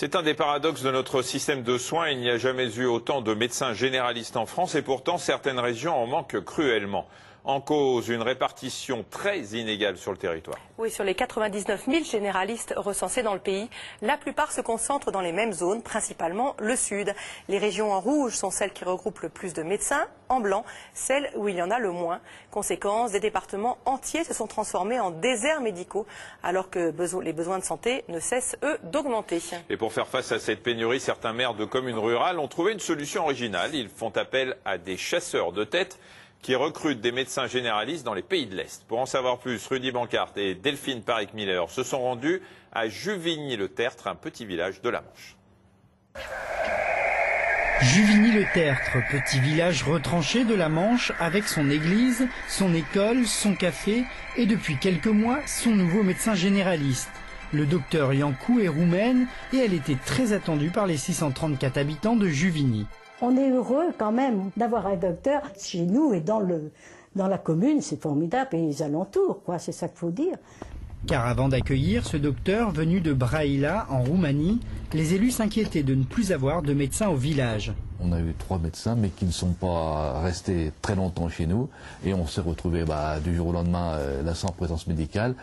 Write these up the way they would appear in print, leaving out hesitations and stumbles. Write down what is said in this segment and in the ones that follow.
C'est un des paradoxes de notre système de soins. Il n'y a jamais eu autant de médecins généralistes en France et pourtant certaines régions en manquent cruellement. En cause, une répartition très inégale sur le territoire. Oui, sur les 99 000 généralistes recensés dans le pays, la plupart se concentrent dans les mêmes zones, principalement le sud. Les régions en rouge sont celles qui regroupent le plus de médecins, en blanc, celles où il y en a le moins. Conséquence, des départements entiers se sont transformés en déserts médicaux, alors que les besoins de santé ne cessent, eux, d'augmenter. Et pour faire face à cette pénurie, certains maires de communes rurales ont trouvé une solution originale. Ils font appel à des chasseurs de tête qui recrutent des médecins généralistes dans les pays de l'Est. Pour en savoir plus, Rudy Bancart et Delphine Paric-Miller se sont rendus à Juvigny-le-Tertre, un petit village de la Manche. Juvigny-le-Tertre, petit village retranché de la Manche avec son église, son école, son café et depuis quelques mois, son nouveau médecin généraliste. Le docteur Yankou est roumaine et elle était très attendue par les 634 habitants de Juvigny. On est heureux quand même d'avoir un docteur chez nous et dans la commune, c'est formidable, et les alentours, quoi, c'est ça qu'il faut dire. Car avant d'accueillir ce docteur venu de Brăila, en Roumanie, les élus s'inquiétaient de ne plus avoir de médecins au village. On a eu 3 médecins, mais qui ne sont pas restés très longtemps chez nous. Et on s'est retrouvé du jour au lendemain là sans présence médicale,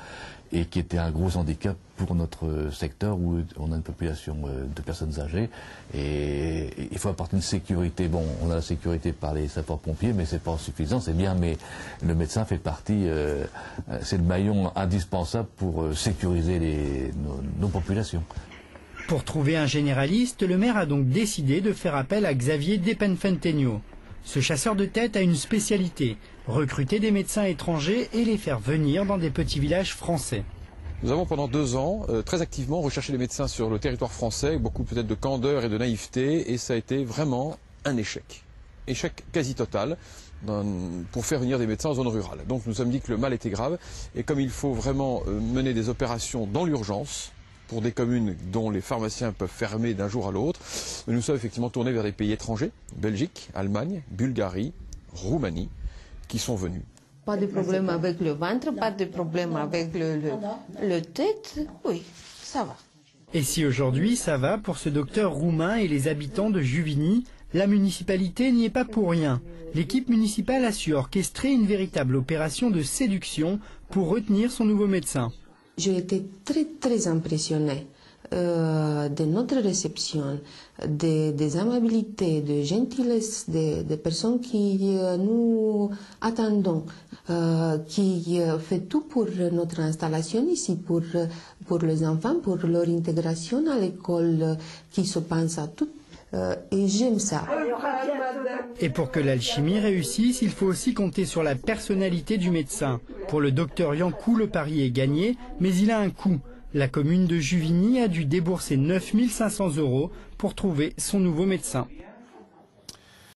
et qui était un gros handicap pour notre secteur où on a une population de personnes âgées. Et il faut apporter une sécurité. Bon, on a la sécurité par les sapeurs-pompiers, mais c'est pas suffisant, c'est bien, mais le médecin fait partie, c'est le maillon indispensable pour sécuriser nos populations. Pour trouver un généraliste, le maire a donc décidé de faire appel à Xavier Depenfentenio. Ce chasseur de tête a une spécialité, recruter des médecins étrangers et les faire venir dans des petits villages français. Nous avons pendant 2 ans très activement recherché des médecins sur le territoire français, beaucoup peut-être de candeur et de naïveté, et ça a été vraiment un échec. Échec quasi total pour faire venir des médecins en zone rurale. Donc nous nous sommes dit que le mal était grave, et comme il faut vraiment mener des opérations dans l'urgence, pour des communes dont les pharmaciens peuvent fermer d'un jour à l'autre, nous sommes effectivement tournés vers des pays étrangers, Belgique, Allemagne, Bulgarie, Roumanie, qui sont venus. Pas de problème avec le ventre, pas de problème avec le tête, oui, ça va. Et si aujourd'hui ça va pour ce docteur roumain et les habitants de Juvigny, la municipalité n'y est pas pour rien. L'équipe municipale a su orchestrer une véritable opération de séduction pour retenir son nouveau médecin. J'ai été très impressionnée de notre réception, des amabilités, de gentillesse, des personnes qui nous attendons, qui fait tout pour notre installation ici, pour les enfants, pour leur intégration à l'école, qui se pense à tout. Et j'aime ça. Et pour que l'alchimie réussisse, il faut aussi compter sur la personnalité du médecin. Pour le docteur Yankou, le pari est gagné, mais il a un coût. La commune de Juvigny a dû débourser 9 500 € pour trouver son nouveau médecin.